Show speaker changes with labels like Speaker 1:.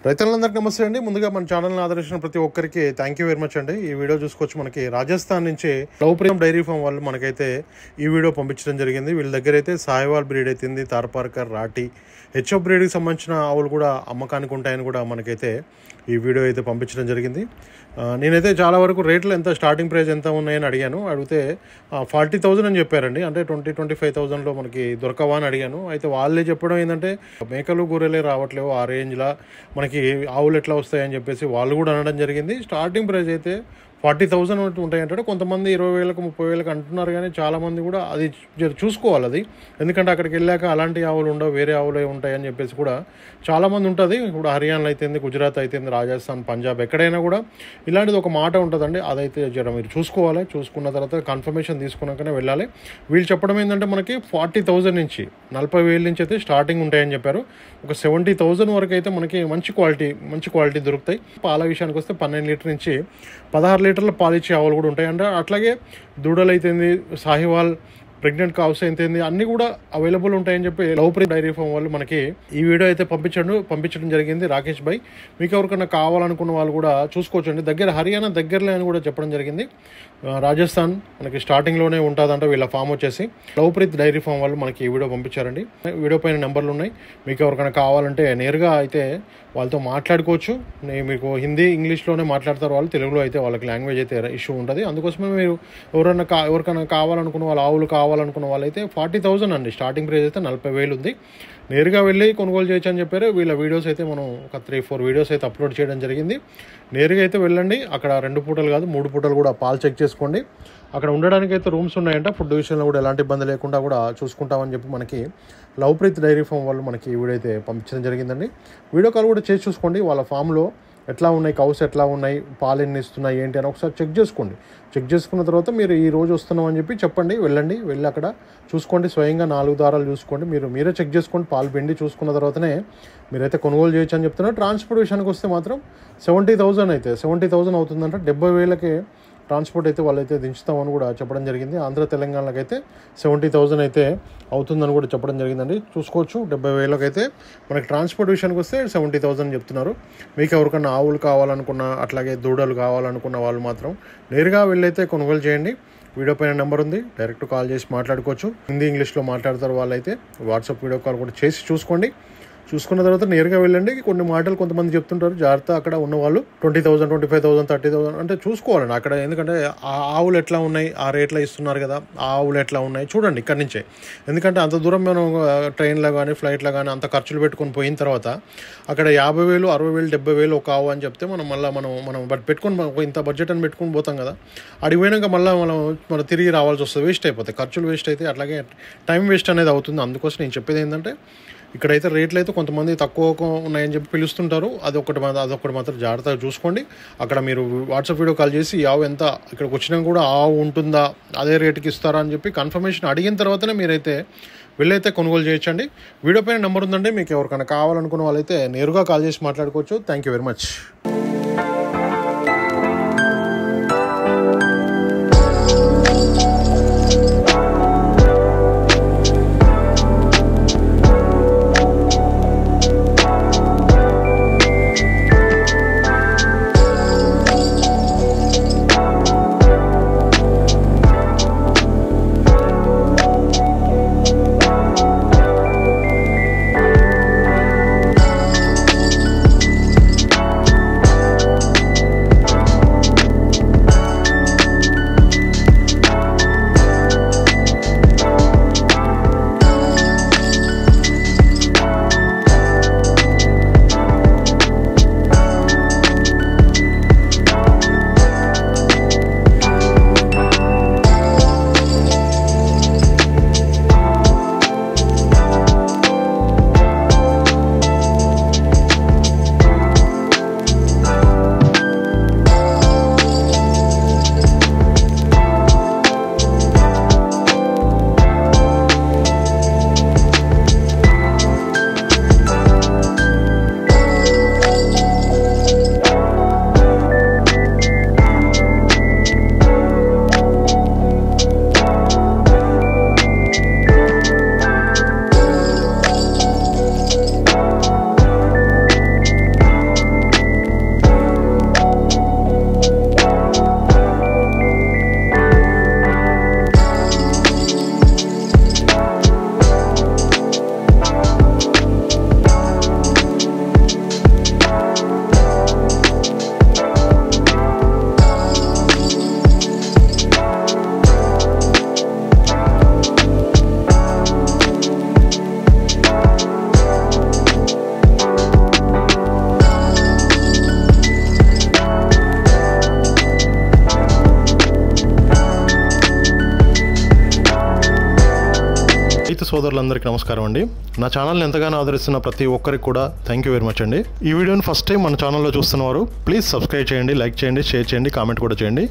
Speaker 1: రైతులందరికీ నమస్తే అండి. ముందుగా మన ఛానల్ని ఆదరించిన ప్రతి ఒక్కరికి థ్యాంక్ యూ వెరీ మచ్ అండి. ఈ వీడియో చూసుకోవచ్చు, మనకి రాజస్థాన్ నుంచి లవ్ డైరీ ఫామ్ వాళ్ళు మనకైతే ఈ వీడియో పంపించడం జరిగింది. వీళ్ళ దగ్గర అయితే సాహివాల్ బ్రీడ్ అయితే తార్పార్కర్, రాటి, హెచ్ఎఫ్ బ్రీడ్కి సంబంధించిన ఆవులు కూడా అమ్మకానికి ఉంటాయని కూడా మనకైతే ఈ వీడియో అయితే పంపించడం జరిగింది. నేనైతే చాలా వరకు రేట్లు ఎంత, స్టార్టింగ్ ప్రైస్ ఎంత ఉన్నాయని అడిగితే 40,000 అని చెప్పారండి. అంటే 25,000లో మనకి దొరకవా అని అడిగాను. అయితే వాళ్ళే చెప్పడం ఏంటంటే మేకలు గొర్రెలే రావట్లేవు ఆ రేంజ్లో, మనకి ఆవులు ఎట్లా వస్తాయని చెప్పేసి వాళ్ళు కూడా అనడం జరిగింది. స్టార్టింగ్ ప్రైస్ అయితే 40,000 ఉంటాయంటే కొంతమంది 20,000 30,000 అంటున్నారు, కానీ చాలామంది కూడా అది చూసుకోవాలి. అది ఎందుకంటే అక్కడికి వెళ్ళాక అలాంటి ఆవులు ఉండవు, వేరే ఆవులే ఉంటాయని చెప్పేసి కూడా చాలామంది ఉంటుంది. ఇప్పుడు హర్యానా అయితేంది, గుజరాత్ అయితేంది, రాజస్థాన్, పంజాబ్ ఎక్కడైనా కూడా ఇలాంటిది ఒక మాట ఉంటుందండి. అదైతే జర మీరు చూసుకోవాలి. చూసుకున్న తర్వాత కన్ఫర్మేషన్ తీసుకున్నాకనే వెళ్ళాలి. వీళ్ళు చెప్పడం ఏంటంటే మనకి 40,000 నుంచి 40,000 నుంచి అయితే స్టార్టింగ్ ఉంటాయని చెప్పారు. ఒక 70,000 వరకు అయితే మనకి మంచి క్వాలిటీ దొరుకుతాయి. పాల విషయానికి వస్తే 12 లీటర్ నుంచి 16 లీటర్ల పాలు ఇచ్చే ఆవులు కూడా ఉంటాయి. అంటే అట్లాగే దూడలు అయితేంది, సాహివాల్, ప్రెగ్నెంట్ కావ్స్ అయితేంది అన్నీ కూడా అవైలబుల్ ఉంటాయని చెప్పి లవ్ డైరీ ఫామ్ వాళ్ళు మనకి ఈ వీడియో అయితే పంపించడం జరిగింది. రాకేష్ భాయ్, మీకు ఎవరికైనా కావాలనుకున్న వాళ్ళు కూడా చూసుకోవచ్చండి. హర్యానా దగ్గరలో అని కూడా చెప్పడం జరిగింది. రాజస్థాన్ మనకి స్టార్టింగ్లోనే ఉంటుందంట వీళ్ళ ఫామ్ వచ్చేసి. లవ్ డైరీ ఫామ్ వాళ్ళు మనకి ఈ వీడియో పంపించారండి. వీడియో పైన నెంబర్లు ఉన్నాయి. మీకు ఎవరికైనా కావాలంటే నేరుగా అయితే వాళ్ళతో మాట్లాడుకోవచ్చు. మీకు హిందీ, ఇంగ్లీష్లోనే మాట్లాడతారు వాళ్ళు. తెలుగులో అయితే వాళ్ళకి లాంగ్వేజ్ అయితే ఇష్యూ ఉంటుంది. అందుకోసమే మీరు ఎవరికైనా కావాలనుకున్న వాళ్ళు, ఆవులు కావాలనుకున్న వాళ్ళైతే 40,000 అండి. స్టార్టింగ్ ప్రైస్ అయితే 40,000 ఉంది. నేరుగా వెళ్ళి కొనుగోలు చేయొచ్చు అని చెప్పారు. వీళ్ళ వీడియోస్ అయితే మనం ఒక 3-4 వీడియోస్ అయితే అప్లోడ్ చేయడం జరిగింది. నేరుగా అయితే వెళ్ళండి. అక్కడ 2 పూటలు కాదు 3 పూటలు కూడా పాలు చెక్ చేసుకోండి. అక్కడ ఉండడానికి అయితే రూమ్స్ ఉన్నాయంట. ఫుడ్ విషయంలో కూడా ఎలాంటి ఇబ్బంది లేకుండా కూడా చూసుకుంటామని చెప్పి మనకి లవ్ డైరీ ఫామ్ వాళ్ళు మనకి ఈ వీడియో అయితే పంపించడం జరిగిందండి. వీడియో కాల్ కూడా చేసి చూసుకోండి. వాళ్ళ ఫామ్లో ఎట్లా ఉన్నాయి, కౌస్ ఎట్లా ఉన్నాయి, పాలు ఎన్ని ఇస్తున్నాయి ఏంటి అని ఒకసారి చెక్ చేసుకోండి. చెక్ చేసుకున్న తర్వాత మీరు ఈ రోజు వస్తున్నాం అని చెప్పి చెప్పండి. వెళ్ళి అక్కడ చూసుకోండి. స్వయంగా 4 దారాలు చూసుకోండి. మీరే చెక్ చేసుకోండి. పాలు పిండి చూసుకున్న తర్వాతనే మీరైతే కొనుగోలు చేయొచ్చు అని చెప్తున్నారు. ట్రాన్స్పోర్ట్ విషయానికి వస్తే మాత్రం 70,000 అవుతుందంట. 70,000కే ట్రాన్స్పోర్ట్ అయితే వాళ్ళైతే దించుతామని కూడా చెప్పడం జరిగింది. ఆంధ్ర తెలంగాణకి అయితే 70,000 అయితే అవుతుందని కూడా చెప్పడం జరిగిందండి. చూసుకోవచ్చు. 70,000కి అయితే మనకి ట్రాన్స్పోర్ట్ విషయానికి వస్తే 70,000 చెప్తున్నారు. మీకు ఎవరికన్నా ఆవులు కావాలనుకున్న, అట్లాగే దూడలు కావాలనుకున్న వాళ్ళు మాత్రం నేరుగా వెళ్ళైతే కొనుగోలు చేయండి. వీడియో పైన నెంబర్ ఉంది, డైరెక్ట్ కాల్ చేసి మాట్లాడుకోవచ్చు. హిందీ, ఇంగ్లీష్లో మాట్లాడతారు వాళ్ళైతే. వాట్సాప్ వీడియో కాల్ కూడా చేసి చూసుకోండి. చూసుకున్న తర్వాత నేరుగా వెళ్ళండి. కొన్ని మాటలు కొంతమంది చెప్తుంటారు, జాగ్రత్త. అక్కడ ఉన్నవాళ్ళు 20,000, 25,000, 30,000 అంటే చూసుకోవాలండి అక్కడ. ఎందుకంటే ఆ ఆవులు ఎట్లా ఉన్నాయి, ఆ రేట్లో ఇస్తున్నారు కదా, ఆ ఆవులు ఎట్లా ఉన్నాయి చూడండి ఇక్కడి నుంచే. ఎందుకంటే అంత దూరం మనం ట్రైన్లో కానీ ఫ్లైట్లో కానీ అంత ఖర్చులు పెట్టుకొని పోయిన తర్వాత అక్కడ 50,000, 60,000, 70,000 ఒక ఆవు అని చెప్తే మనం పెట్టుకొని ఇంత బడ్జెట్ అని పెట్టుకొని పోతాం కదా. అడిగి పోయినాక మనం తిరిగి రావాల్సి వస్తుంది. వేస్ట్ అయిపోతాయి, ఖర్చులు వేస్ట్ అయితే, అట్లాగే టైం వేస్ట్ అనేది అవుతుంది. అందుకోసం నేను చెప్పేది ఏంటంటే ఇక్కడైతే రేట్లు అయితే కొంతమంది తక్కువ ఉన్నాయని చెప్పి పిలుస్తుంటారు. అదొకటి మాత్రం జాగ్రత్తగా చూసుకోండి. అక్కడ మీరు వాట్సాప్ వీడియో కాల్ చేసి ఆవు ఎంత, ఇక్కడికి వచ్చినా కూడా ఆవు ఉంటుందా, అదే రేటుకి ఇస్తారా అని చెప్పి కన్ఫర్మేషన్ అడిగిన తర్వాతనే మీరైతే వెళ్ళైతే కొనుగోలు చేయొచ్చండి. వీడియో పైన నెంబర్ ఉందండి. మీకు ఎవరికైనా కావాలనుకున్న వాళ్ళైతే నేరుగా కాల్ చేసి మాట్లాడుకోవచ్చు. Thank you very much. రైతు సోదరులందరికీ నమస్కారం అండి. నా ఛానల్ని ఎంతగానో ఆదరిస్తున్న ప్రతి ఒక్కరికి కూడా థ్యాంక్ యూ వెరీ మచ్ అండి. ఈ వీడియోని ఫస్ట్ టైం మన ఛానల్లో చూస్తున్నవారు ప్లీజ్ సబ్స్క్రైబ్ చేయండి, లైక్ చేయండి, షేర్ చేయండి, కామెంట్ కూడా చేయండి.